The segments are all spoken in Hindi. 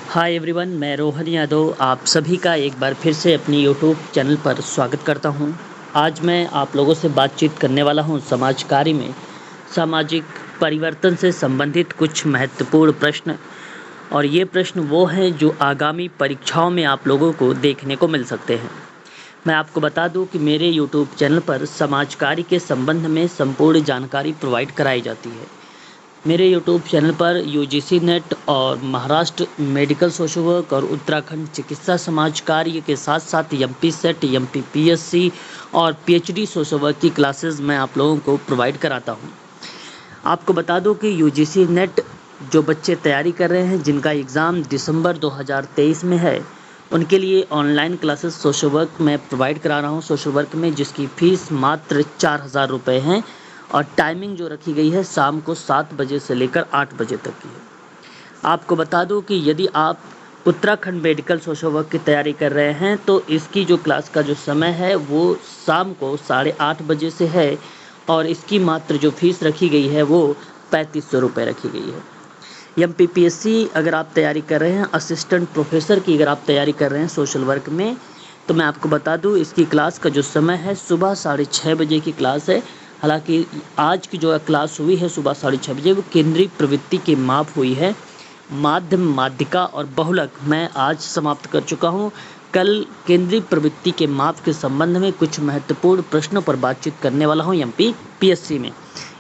हाय एवरीवन, मैं रोहन यादव आप सभी का एक बार फिर से अपनी यूट्यूब चैनल पर स्वागत करता हूं। आज मैं आप लोगों से बातचीत करने वाला हूं समाज कार्य में सामाजिक परिवर्तन से संबंधित कुछ महत्वपूर्ण प्रश्न। और ये प्रश्न वो हैं जो आगामी परीक्षाओं में आप लोगों को देखने को मिल सकते हैं। मैं आपको बता दूं कि मेरे यूट्यूब चैनल पर समाज कार्य के संबंध में संपूर्ण जानकारी प्रोवाइड कराई जाती है। मेरे यूट्यूब चैनल पर यूजीसी नेट और महाराष्ट्र मेडिकल सोशल वर्क और उत्तराखंड चिकित्सा समाज कार्य के साथ साथ एमपी सेट, एमपी पीएससी और पीएचडी सोशल वर्क की क्लासेस मैं आप लोगों को प्रोवाइड कराता हूं। आपको बता दूं कि यूजीसी नेट जो बच्चे तैयारी कर रहे हैं, जिनका एग्ज़ाम दिसंबर 2023 में है, उनके लिए ऑनलाइन क्लासेस सोशल वर्क मैं प्रोवाइड करा रहा हूँ सोशल वर्क में, जिसकी फ़ीस मात्र 4,000 रुपये हैं और टाइमिंग जो रखी गई है शाम को 7 बजे से लेकर 8 बजे तक की है। आपको बता दूं कि यदि आप उत्तराखंड मेडिकल सोशल वर्क की तैयारी कर रहे हैं तो इसकी जो क्लास का जो समय है वो शाम को 8:30 बजे से है और इसकी मात्र जो फीस रखी गई है वो 3500 रुपये रखी गई है। एमपीपीएससी अगर आप तैयारी कर रहे हैं, असिस्टेंट प्रोफेसर की अगर आप तैयारी कर रहे हैं सोशल वर्क में, तो मैं आपको बता दूं इसकी क्लास का जो समय है सुबह 6:30 बजे की क्लास है। हालांकि आज की जो क्लास हुई है सुबह 6:30 बजे वो केंद्रीय प्रवृत्ति के माप हुई है। माध्यम, माध्यिका और बहुलक मैं आज समाप्त कर चुका हूं। कल केंद्रीय प्रवृत्ति के माप के संबंध में कुछ महत्वपूर्ण प्रश्नों पर बातचीत करने वाला हूं एमपीपीएससी में।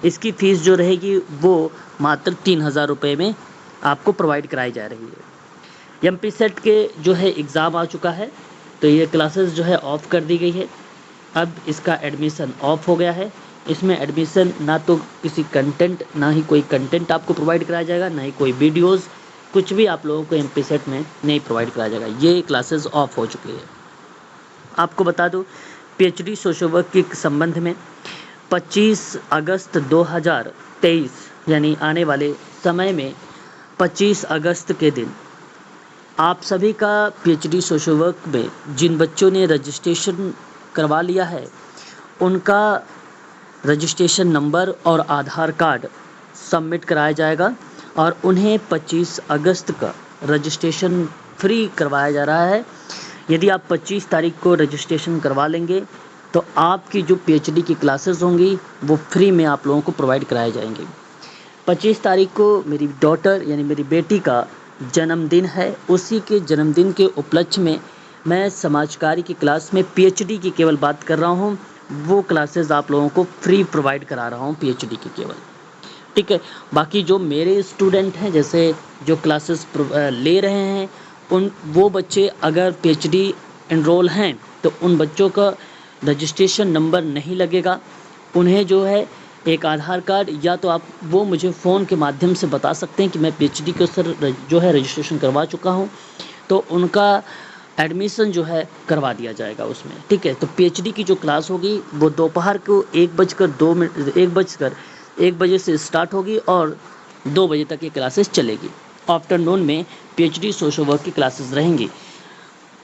इसकी फ़ीस जो रहेगी वो मात्र 3,000 रुपये में आपको प्रोवाइड कराई जा रही है। एमपी सेट के जो है एग्ज़ाम आ चुका है, तो ये क्लासेस जो है ऑफ़ कर दी गई है। अब इसका एडमिशन ऑफ हो गया है। इसमें एडमिशन ना तो किसी कंटेंट, ना ही कोई कंटेंट आपको प्रोवाइड कराया जाएगा, ना ही कोई वीडियोज़, कुछ भी आप लोगों को एमपी सेट में नहीं प्रोवाइड कराया जाएगा। ये क्लासेस ऑफ हो चुकी है। आपको बता दूं पीएचडी सोशल वर्क के संबंध में 25 अगस्त 2023 यानी आने वाले समय में 25 अगस्त के दिन आप सभी का पीएचडी सोशल वर्क में जिन बच्चों ने रजिस्ट्रेशन करवा लिया है उनका रजिस्ट्रेशन नंबर और आधार कार्ड सबमिट कराया जाएगा और उन्हें 25 अगस्त का रजिस्ट्रेशन फ्री करवाया जा रहा है। यदि आप 25 तारीख को रजिस्ट्रेशन करवा लेंगे तो आपकी जो पीएचडी की क्लासेस होंगी वो फ्री में आप लोगों को प्रोवाइड कराए जाएंगे। 25 तारीख को मेरी डॉटर यानी मेरी बेटी का जन्मदिन है। उसी के जन्मदिन के उपलक्ष्य में मैं समाज कार्य की क्लास में पीएचडी की केवल बात कर रहा हूँ, वो क्लासेस आप लोगों को फ्री प्रोवाइड करा रहा हूँ पीएचडी की केवल। ठीक है, बाकी जो मेरे स्टूडेंट हैं जैसे जो क्लासेस ले रहे हैं वो बच्चे अगर पीएचडी एनरोल हैं तो उन बच्चों का रजिस्ट्रेशन नंबर नहीं लगेगा। उन्हें जो है एक आधार कार्ड, या तो आप वो मुझे फ़ोन के माध्यम से बता सकते हैं कि मैं पीएचडी के सर जो है रजिस्ट्रेशन करवा चुका हूँ, तो उनका एडमिशन जो है करवा दिया जाएगा उसमें। ठीक है, तो पीएचडी की जो क्लास होगी वो दोपहर को 1 बजे से स्टार्ट होगी और 2 बजे तक ये क्लासेस चलेगी। आफ्टरनून में पीएचडी सोशल वर्क की क्लासेस रहेंगी।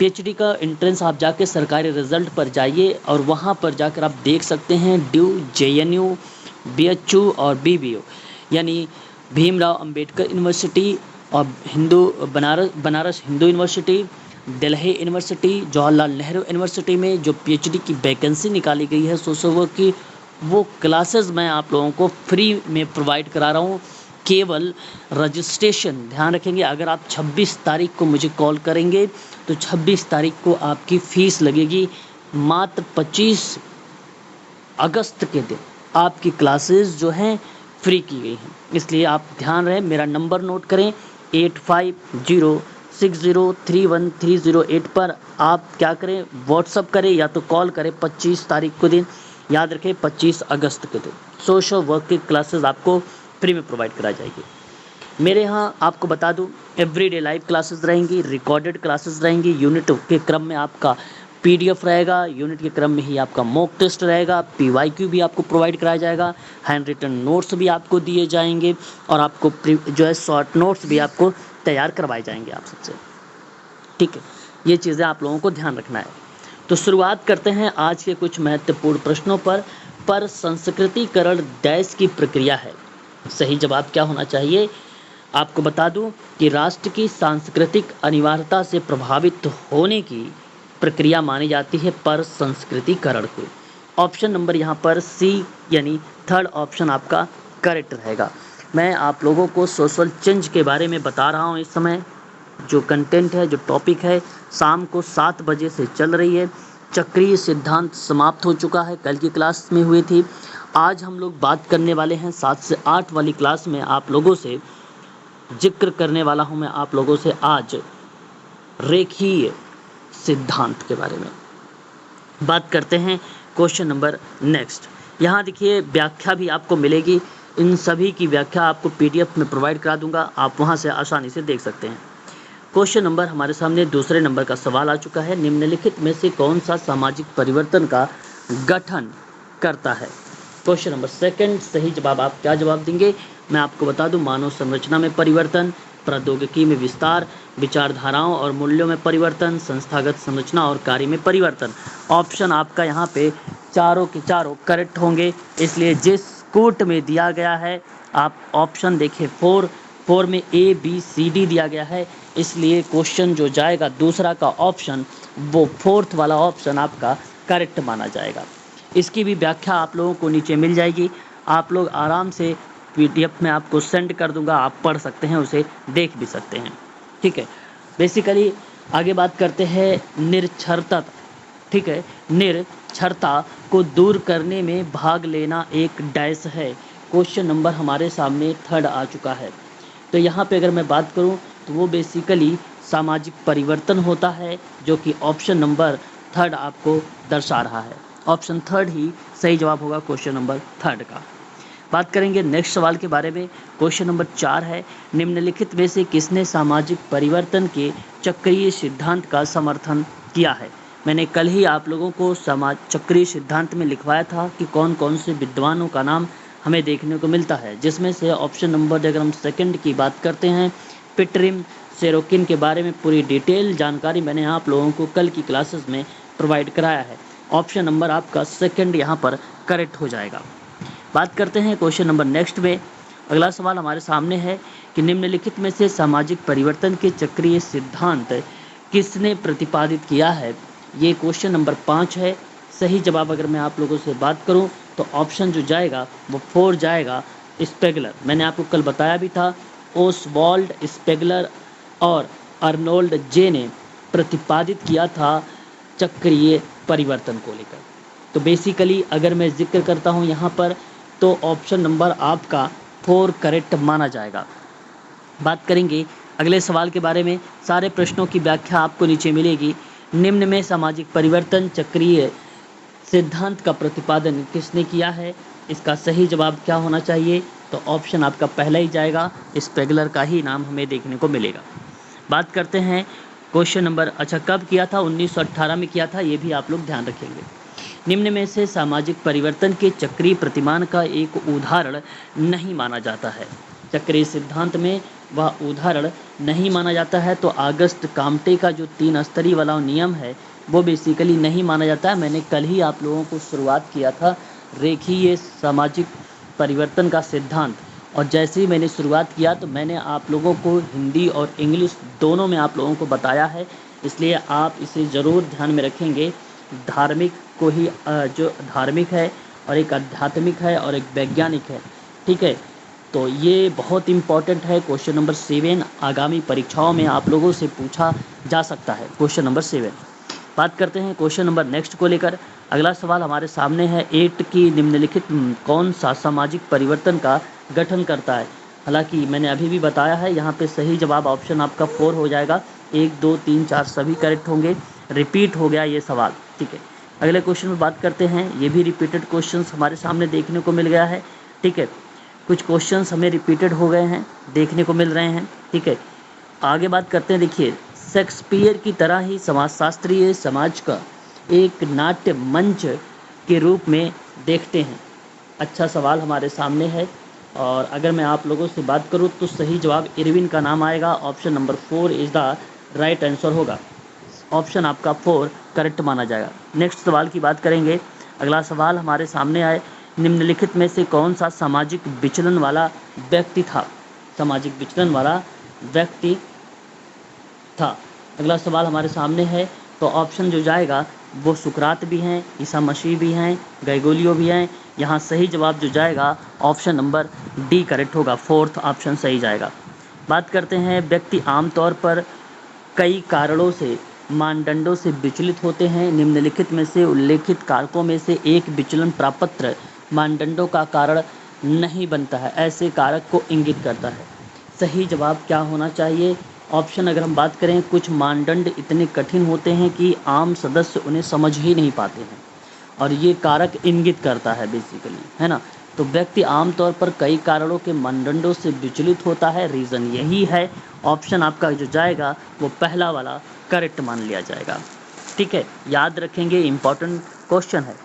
पीएचडी का एंट्रेंस आप जाके सरकारी रिजल्ट पर जाइए और वहाँ पर जाकर आप देख सकते हैं ड्यू, जेएनयू, बीएचयू और बीबीयू यानी भीमराव अंबेडकर यूनिवर्सिटी और Banaras Hindu university, Delhi university, Jawaharlal Nehru university में जो पीएचडी की वैकेंसी निकाली गई है सोशल वर्क की, वो क्लासेस मैं आप लोगों को फ्री में प्रोवाइड करा रहा हूँ। केवल रजिस्ट्रेशन ध्यान रखेंगे, अगर आप 26 तारीख को मुझे कॉल करेंगे तो 26 तारीख को आपकी फ़ीस लगेगी। मात्र 25 अगस्त के दिन आपकी क्लासेस जो हैं फ्री की गई हैं, इसलिए आप ध्यान रहे। मेरा नंबर नोट करें 8506031308 पर आप क्या करें, व्हाट्सअप करें या तो कॉल करें 25 तारीख को दिन। याद रखें 25 अगस्त के दिन सोशल वर्क की क्लासेस आपको फ्री में प्रोवाइड कराई जाएगी। मेरे यहाँ आपको बता दूं एवरीडे लाइव क्लासेस रहेंगी, रिकॉर्डेड क्लासेस रहेंगी। यूनिट के क्रम में आपका पीडीएफ रहेगा, यूनिट के क्रम में ही आपका मॉक टेस्ट रहेगा, पीवाईक्यू भी आपको प्रोवाइड कराया जाएगा, हैंड रिटन नोट्स भी आपको दिए जाएंगे और आपको जो है शॉर्ट नोट्स भी आपको तैयार करवाए जाएंगे आप सबसे। ठीक है, ये चीज़ें आप लोगों को ध्यान रखना है। तो शुरुआत करते हैं आज के कुछ महत्वपूर्ण प्रश्नों पर संस्कृतिकरण डैश की प्रक्रिया है। सही जवाब क्या होना चाहिए? आपको बता दूं कि राष्ट्र की सांस्कृतिक अनिवार्यता से प्रभावित होने की प्रक्रिया मानी जाती है पर संस्कृतिकरण को। ऑप्शन नंबर यहाँ पर सी यानी थर्ड ऑप्शन आपका करेक्ट रहेगा। मैं आप लोगों को सोशल चेंज के बारे में बता रहा हूँ। इस समय जो कंटेंट है, जो टॉपिक है, शाम को 7 बजे से चल रही है। चक्रीय सिद्धांत समाप्त हो चुका है, कल की क्लास में हुई थी। आज हम लोग बात करने वाले हैं 7 से 8 वाली क्लास में आप लोगों से जिक्र करने वाला हूं मैं आप लोगों से आज रेखीय सिद्धांत के बारे में। बात करते हैं क्वेश्चन नंबर नेक्स्ट। यहाँ देखिए व्याख्या भी आपको मिलेगी, इन सभी की व्याख्या आपको पीडीएफ में प्रोवाइड करा दूंगा, आप वहाँ से आसानी से देख सकते हैं। क्वेश्चन नंबर हमारे सामने दूसरे नंबर का सवाल आ चुका है। निम्नलिखित में से कौन सा सामाजिक परिवर्तन का गठन करता है? क्वेश्चन नंबर सेकंड, सही जवाब आप क्या जवाब देंगे? मैं आपको बता दूं, मानव संरचना में परिवर्तन, प्रौद्योगिकी में विस्तार, विचारधाराओं और मूल्यों में परिवर्तन, संस्थागत संरचना और कार्य में परिवर्तन। ऑप्शन आपका यहाँ पे चारों के चारों करेक्ट होंगे, इसलिए जिस कोट में दिया गया है आप ऑप्शन देखें 4 में ए बी सी डी दिया गया है, इसलिए क्वेश्चन जो जाएगा दूसरा का ऑप्शन वो 4th वाला ऑप्शन आपका करेक्ट माना जाएगा। इसकी भी व्याख्या आप लोगों को नीचे मिल जाएगी, आप लोग आराम से पीडीएफ में आपको सेंड कर दूंगा, आप पढ़ सकते हैं, उसे देख भी सकते हैं। ठीक है, बेसिकली आगे बात करते हैं निरक्षरता। ठीक है, निरक्षरता को दूर करने में भाग लेना एक डैश है। क्वेश्चन नंबर हमारे सामने थर्ड आ चुका है। तो यहाँ पे अगर मैं बात करूँ तो वो बेसिकली सामाजिक परिवर्तन होता है, जो कि ऑप्शन नंबर थर्ड आपको दर्शा रहा है। ऑप्शन थर्ड ही सही जवाब होगा क्वेश्चन नंबर थर्ड का। बात करेंगे नेक्स्ट सवाल के बारे में। क्वेश्चन नंबर 4 है, निम्नलिखित में से किसने सामाजिक परिवर्तन के चक्रीय सिद्धांत का समर्थन किया है? मैंने कल ही आप लोगों को चक्रीय सिद्धांत में लिखवाया था कि कौन कौन से विद्वानों का नाम हमें देखने को मिलता है, जिसमें से ऑप्शन नंबर अगर हम सेकंड की बात करते हैं, पिटरिम सेरोकिन के बारे में पूरी डिटेल जानकारी मैंने आप लोगों को कल की क्लासेस में प्रोवाइड कराया है। ऑप्शन नंबर आपका सेकंड यहाँ पर करेक्ट हो जाएगा। बात करते हैं क्वेश्चन नंबर नेक्स्ट में। अगला सवाल हमारे सामने है कि निम्नलिखित में से सामाजिक परिवर्तन के चक्रीय सिद्धांत किसने प्रतिपादित किया है? ये क्वेश्चन नंबर 5 है। सही जवाब अगर मैं आप लोगों से बात करूं तो ऑप्शन जो जाएगा वो 4 जाएगा, स्पेगलर। मैंने आपको कल बताया भी था, ओसवाल्ड स्पेगलर और अर्नोल्ड जे ने प्रतिपादित किया था चक्रीय परिवर्तन को लेकर। तो बेसिकली अगर मैं जिक्र करता हूं यहाँ पर तो ऑप्शन नंबर आपका 4 करेक्ट माना जाएगा। बात करेंगे अगले सवाल के बारे में। सारे प्रश्नों की व्याख्या आपको नीचे मिलेगी। निम्न में सामाजिक परिवर्तन चक्रीय सिद्धांत का प्रतिपादन किसने किया है? इसका सही जवाब क्या होना चाहिए? तो ऑप्शन आपका पहला ही जाएगा, स्पेगलर का ही नाम हमें देखने को मिलेगा। बात करते हैं क्वेश्चन नंबर, अच्छा कब किया था? 1918 में किया था, ये भी आप लोग ध्यान रखेंगे। निम्न में से सामाजिक परिवर्तन के चक्रीय प्रतिमान का एक उदाहरण नहीं माना जाता है। चक्रीय सिद्धांत में वह उदाहरण नहीं माना जाता है, तो अगस्त काम्टे का जो 3 स्तरीय वाला नियम है वो बेसिकली नहीं माना जाता है। मैंने कल ही आप लोगों को शुरुआत किया था रेखीय सामाजिक परिवर्तन का सिद्धांत, और जैसे ही मैंने शुरुआत किया तो मैंने आप लोगों को हिंदी और इंग्लिश दोनों में आप लोगों को बताया है, इसलिए आप इसे ज़रूर ध्यान में रखेंगे। धार्मिक को ही जो धार्मिक है और एक आध्यात्मिक है और एक वैज्ञानिक है। ठीक है, तो ये बहुत इम्पॉर्टेंट है। क्वेश्चन नंबर 7 आगामी परीक्षाओं में आप लोगों से पूछा जा सकता है, क्वेश्चन नंबर 7। बात करते हैं क्वेश्चन नंबर नेक्स्ट को लेकर। अगला सवाल हमारे सामने है 8 की निम्नलिखित कौन सा सामाजिक परिवर्तन का गठन करता है? हालांकि मैंने अभी भी बताया है, यहाँ पे सही जवाब ऑप्शन आपका 4 हो जाएगा। 1 2 3 4 सभी करेक्ट होंगे। रिपीट हो गया ये सवाल। ठीक है, अगले क्वेश्चन में बात करते हैं। ये भी रिपीटेड क्वेश्चंस हमारे सामने देखने को मिल गया है। ठीक है, कुछ क्वेश्चंस हमें रिपीटेड हो गए हैं, देखने को मिल रहे हैं। ठीक है, आगे बात करते हैं। देखिए, शेक्सपियर की तरह ही समाजशास्त्रीय समाज का एक नाट्य मंच के रूप में देखते हैं। अच्छा सवाल हमारे सामने है, और अगर मैं आप लोगों से बात करूं तो सही जवाब इरविन का नाम आएगा। Option number 4 is the right answer होगा। ऑप्शन आपका 4 करेक्ट माना जाएगा। नेक्स्ट सवाल की बात करेंगे। अगला सवाल हमारे सामने आए, निम्नलिखित में से कौन सा सामाजिक विचलन वाला व्यक्ति था? सामाजिक विचलन वाला व्यक्ति था। अगला सवाल हमारे सामने है, तो ऑप्शन जो जाएगा वो सुकरात भी हैं, ईसा मसीह भी हैं, गैगोलियो भी हैं। यहाँ सही जवाब जो जाएगा ऑप्शन नंबर डी करेक्ट होगा, फोर्थ ऑप्शन सही जाएगा। बात करते हैं, व्यक्ति आमतौर पर कई कारणों से मानदंडों से विचलित होते हैं। निम्नलिखित में से उल्लेखित कारकों में से एक विचलन प्रपत्र मानदंडों का कारण नहीं बनता है, ऐसे कारक को इंगित करता है। सही जवाब क्या होना चाहिए? ऑप्शन अगर हम बात करें, कुछ मानदंड इतने कठिन होते हैं कि आम सदस्य उन्हें समझ ही नहीं पाते हैं, और ये कारक इंगित करता है बेसिकली, है ना। तो व्यक्ति आमतौर पर कई कारणों के मानदंडों से विचलित होता है, रीज़न यही है। ऑप्शन आपका जो जाएगा वो पहला वाला करेक्ट मान लिया जाएगा। ठीक है, याद रखेंगे, इम्पॉर्टेंट क्वेश्चन है।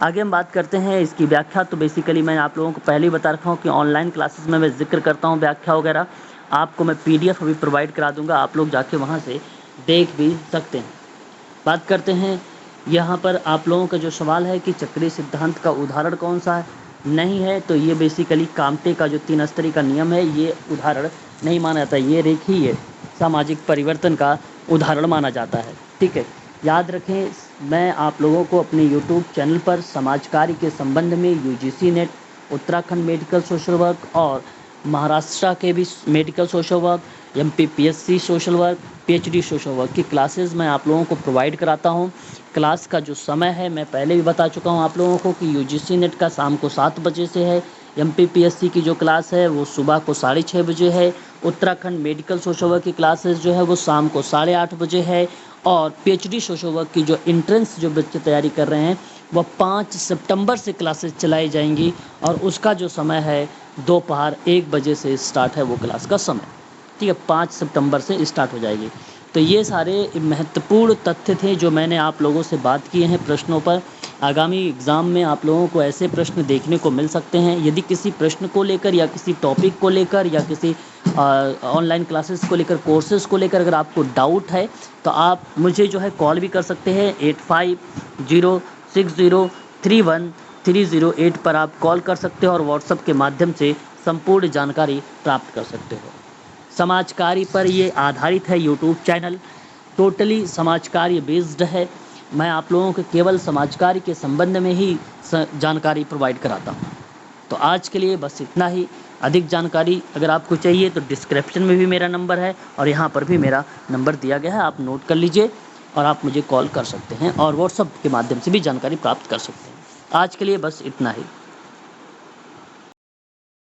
आगे हम बात करते हैं इसकी व्याख्या। तो बेसिकली मैं आप लोगों को पहले ही बता रखा हूँ कि ऑनलाइन क्लासेस में मैं जिक्र करता हूँ व्याख्या वगैरह, आपको मैं PDF अभी प्रोवाइड करा दूंगा, आप लोग जाके वहाँ से देख भी सकते हैं। बात करते हैं, यहाँ पर आप लोगों का जो सवाल है कि चक्रीय सिद्धांत का उदाहरण कौन सा है, नहीं है, तो ये बेसिकली काम्टे का जो 3 स्तरीय का नियम है, ये उदाहरण नहीं माना जाता, ये रेखीय सामाजिक परिवर्तन का उदाहरण माना जाता है। ठीक है, याद रखें, मैं आप लोगों को अपने YouTube चैनल पर समाज कार्य के संबंध में UGC net, Uttarakhand medical social work और महाराष्ट्र के भी medical social work, MPPSC social work, PhD social work की क्लासेस मैं आप लोगों को प्रोवाइड कराता हूं। क्लास का जो समय है मैं पहले भी बता चुका हूं आप लोगों को कि UGC नेट का शाम को 7 बजे से है, MPPSC की जो क्लास है वो सुबह को 6:30 बजे है, उत्तराखंड मेडिकल सोशल वर्क की क्लासेस जो है वो शाम को 8:30 बजे है, और PhD सोशल वर्क की जो एंट्रेंस जो बच्चे तैयारी कर रहे हैं वह 5 सितंबर से क्लासेस चलाई जाएंगी, और उसका जो समय है दोपहर 1 बजे से स्टार्ट है वो क्लास का समय। ठीक है, 5 सितंबर से स्टार्ट हो जाएगी। तो ये सारे महत्वपूर्ण तथ्य थे जो मैंने आप लोगों से बात किए हैं प्रश्नों पर। आगामी एग्ज़ाम में आप लोगों को ऐसे प्रश्न देखने को मिल सकते हैं। यदि किसी प्रश्न को लेकर या किसी टॉपिक को लेकर या किसी ऑनलाइन क्लासेस को लेकर, कोर्सेज़ को लेकर अगर आपको डाउट है तो आप मुझे जो है कॉल भी कर सकते हैं। 8506031308 पर आप कॉल कर सकते हो और व्हाट्सएप के माध्यम से संपूर्ण जानकारी प्राप्त कर सकते हो। समाज कार्य पर ये आधारित है यूट्यूब चैनल, टोटली समाज कार्य बेस्ड है। मैं आप लोगों को केवल समाज कार्य के संबंध में ही जानकारी प्रोवाइड कराता हूँ। तो आज के लिए बस इतना ही। अधिक जानकारी अगर आपको चाहिए तो डिस्क्रिप्शन में भी मेरा नंबर है और यहाँ पर भी मेरा नंबर दिया गया है, आप नोट कर लीजिए और आप मुझे कॉल कर सकते हैं और व्हाट्सएप के माध्यम से भी जानकारी प्राप्त कर सकते हैं। आज के लिए बस इतना ही।